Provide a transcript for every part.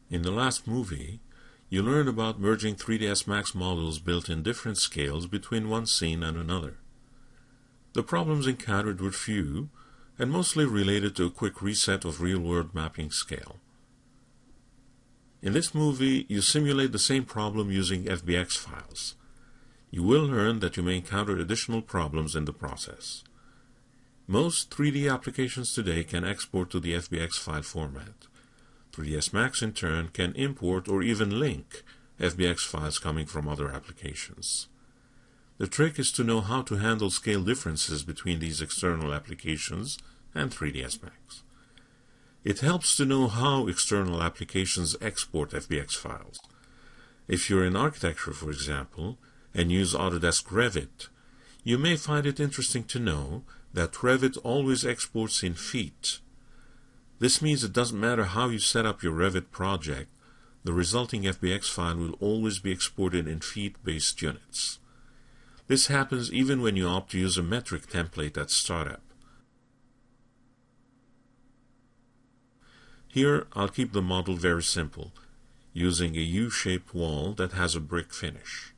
In the last movie, you learned about merging 3ds Max models built in different scales between one scene and another. The problems encountered were few and mostly related to a quick reset of real-world mapping scale. In this movie, you simulate the same problem using FBX files. You will learn that you may encounter additional problems in the process. Most 3D applications today can export to the FBX file format. 3ds Max in turn can import or even link FBX files coming from other applications. The trick is to know how to handle scale differences between these external applications and 3ds Max. It helps to know how external applications export FBX files. If you're in architecture, for example, and use Autodesk Revit, you may find it interesting to know that Revit always exports in feet. This means it doesn't matter how you set up your Revit project, the resulting FBX file will always be exported in feet-based units. This happens even when you opt to use a metric template at startup. Here, I'll keep the model very simple, using a U-shaped wall that has a brick finish.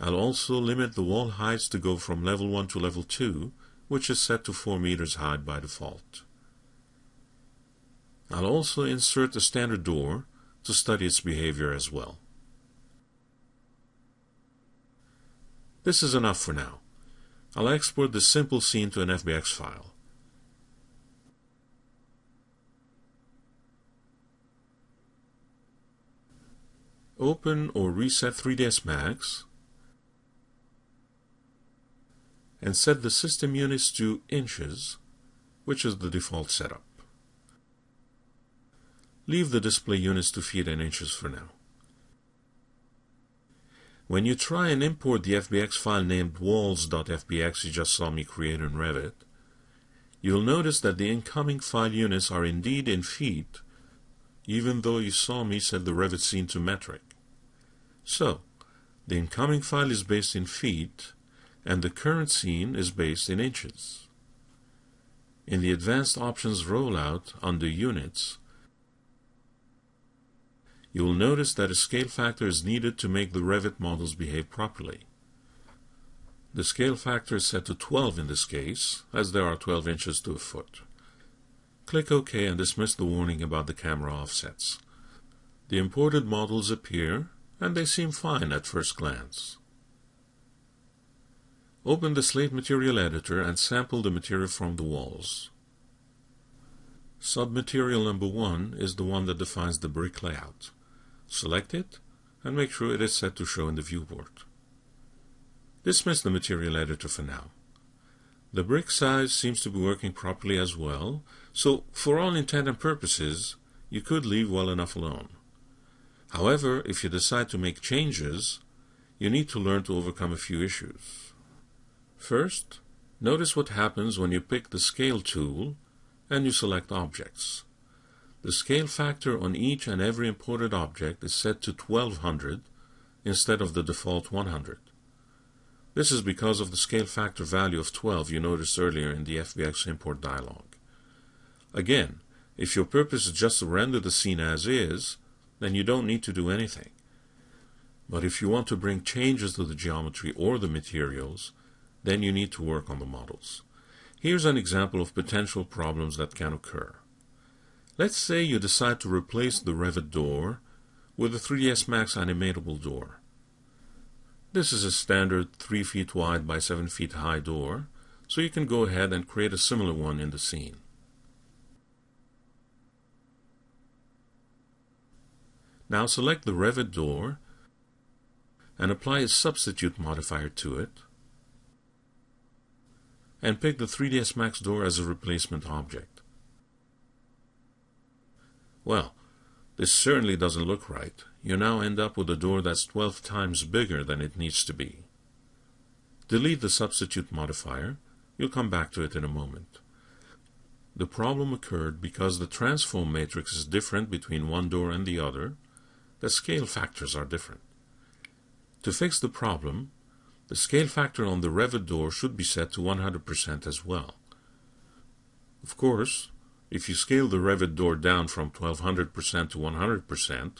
I'll also limit the wall heights to go from level 1 to level 2, which is set to 4 meters high by default. I'll also insert a standard door to study its behavior as well. This is enough for now. I'll export this simple scene to an FBX file. Open or reset 3ds Max and set the system units to inches, which is the default setup. Leave the display units to feet and inches for now. When you try and import the FBX file named walls.fbx you just saw me create in Revit, you'll notice that the incoming file units are indeed in feet, even though you saw me set the Revit scene to metric. So, the incoming file is based in feet, and the current scene is based in inches. In the Advanced Options rollout under Units, you will notice that a scale factor is needed to make the Revit models behave properly. The scale factor is set to 12 in this case, as there are 12 inches to a foot. Click OK and dismiss the warning about the camera offsets. The imported models appear, and they seem fine at first glance. Open the Slate Material Editor and sample the material from the walls. Submaterial number 1 is the one that defines the brick layout. Select it and make sure it is set to show in the viewport. Dismiss the Material Editor for now. The brick size seems to be working properly as well, so for all intent and purposes, you could leave well enough alone. However, if you decide to make changes, you need to learn to overcome a few issues. First, notice what happens when you pick the Scale tool and you select Objects. The scale factor on each and every imported object is set to 1200 instead of the default 100. This is because of the scale factor value of 12 you noticed earlier in the FBX import dialog. Again, if your purpose is just to render the scene as is, then you don't need to do anything. But if you want to bring changes to the geometry or the materials, then you need to work on the models. Here's an example of potential problems that can occur. Let's say you decide to replace the Revit door with a 3ds Max animatable door. This is a standard 3 feet wide by 7 feet high door, so you can go ahead and create a similar one in the scene. Now select the Revit door and apply a substitute modifier to it, and pick the 3ds Max door as a replacement object. Well, this certainly doesn't look right. You now end up with a door that's 12 times bigger than it needs to be. Delete the substitute modifier. You'll come back to it in a moment. The problem occurred because the transform matrix is different between one door and the other. The scale factors are different. To fix the problem, the scale factor on the Revit door should be set to 100% as well. Of course, if you scale the Revit door down from 1200% to 100%,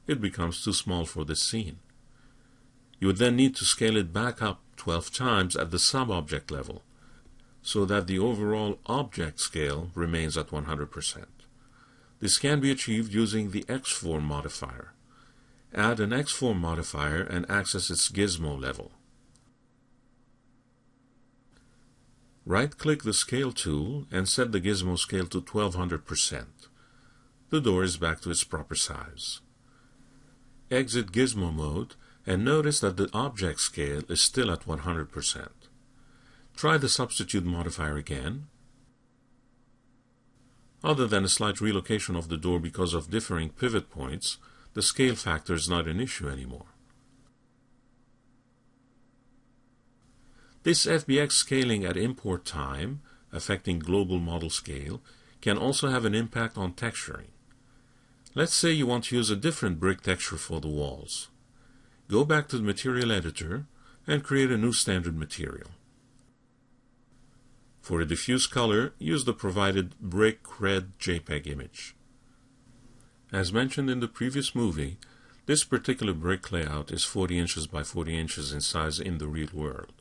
it becomes too small for this scene. You would then need to scale it back up 12 times at the sub-object level, so that the overall object scale remains at 100%. This can be achieved using the X-form modifier. Add an X-form modifier and access its gizmo level. Right-click the Scale tool and set the gizmo scale to 1200%. The door is back to its proper size. Exit Gizmo mode and notice that the object scale is still at 100%. Try the Substitute modifier again. Other than a slight relocation of the door because of differing pivot points, the scale factor is not an issue anymore. This FBX scaling at import time, affecting global model scale, can also have an impact on texturing. Let's say you want to use a different brick texture for the walls. Go back to the material editor and create a new standard material. For a diffuse color, use the provided brick red JPEG image. As mentioned in the previous movie, this particular brick layout is 40 inches by 40 inches in size in the real world.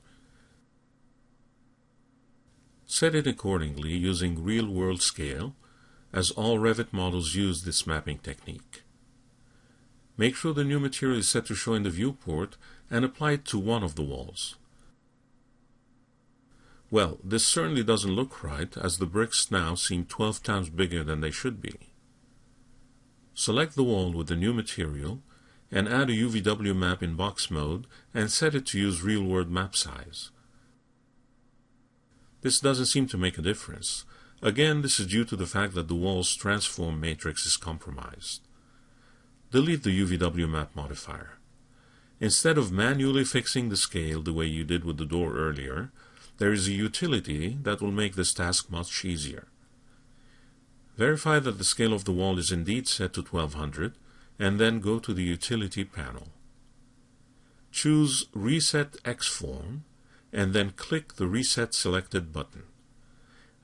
Set it accordingly using real-world scale, as all Revit models use this mapping technique. Make sure the new material is set to show in the viewport and apply it to one of the walls. Well, this certainly doesn't look right, as the bricks now seem 12 times bigger than they should be. Select the wall with the new material and add a UVW map in box mode and set it to use real-world map size. This doesn't seem to make a difference. Again, this is due to the fact that the wall's transform matrix is compromised. Delete the UVW map modifier. Instead of manually fixing the scale the way you did with the door earlier, there is a utility that will make this task much easier. Verify that the scale of the wall is indeed set to 1200 and then go to the Utility panel. Choose Reset X-Form and then click the Reset Selected button.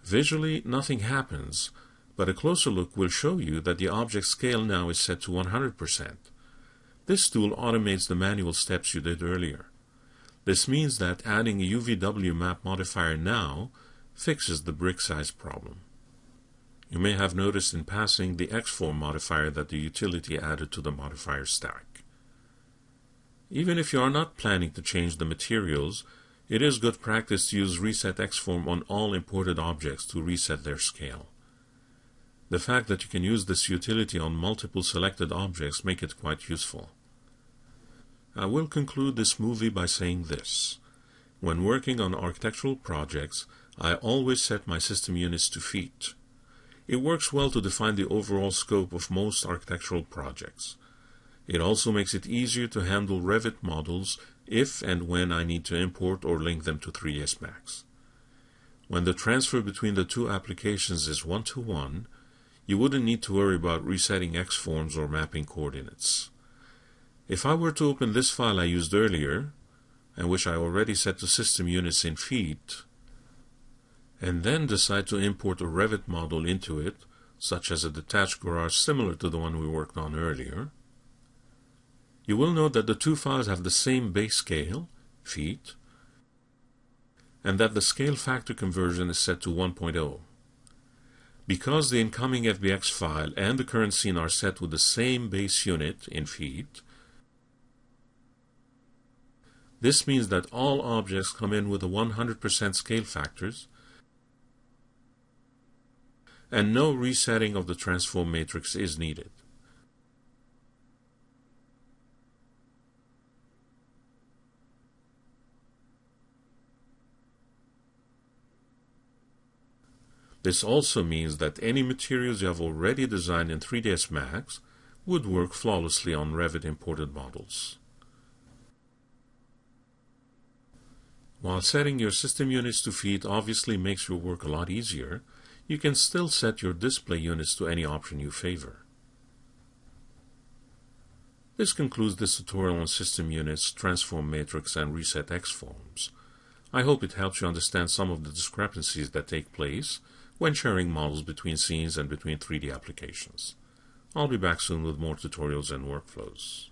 Visually, nothing happens, but a closer look will show you that the object scale now is set to 100%. This tool automates the manual steps you did earlier. This means that adding a UVW map modifier now fixes the brick size problem. You may have noticed in passing the X-form modifier that the utility added to the modifier stack. Even if you are not planning to change the materials, it is good practice to use Reset X-form on all imported objects to reset their scale. The fact that you can use this utility on multiple selected objects make it quite useful. I will conclude this movie by saying this. When working on architectural projects, I always set my system units to feet. It works well to define the overall scope of most architectural projects. It also makes it easier to handle Revit models if and when I need to import or link them to 3ds Max. When the transfer between the two applications is one-to-one, you wouldn't need to worry about resetting X-forms or mapping coordinates. If I were to open this file I used earlier, and which I already set to system units in feet, and then decide to import a Revit model into it, such as a detached garage similar to the one we worked on earlier, you will note that the two files have the same base scale, feet, and that the scale factor conversion is set to 1.0. Because the incoming FBX file and the current scene are set with the same base unit in feet, this means that all objects come in with a 100% scale factors and no resetting of the transform matrix is needed. This also means that any materials you have already designed in 3ds Max would work flawlessly on Revit imported models. While setting your system units to feet obviously makes your work a lot easier, You can still set your display units to any option you favor. This concludes this tutorial on system units, transform matrix, and reset X forms. I hope it helps you understand some of the discrepancies that take place when sharing models between scenes and between 3D applications. I'll be back soon with more tutorials and workflows.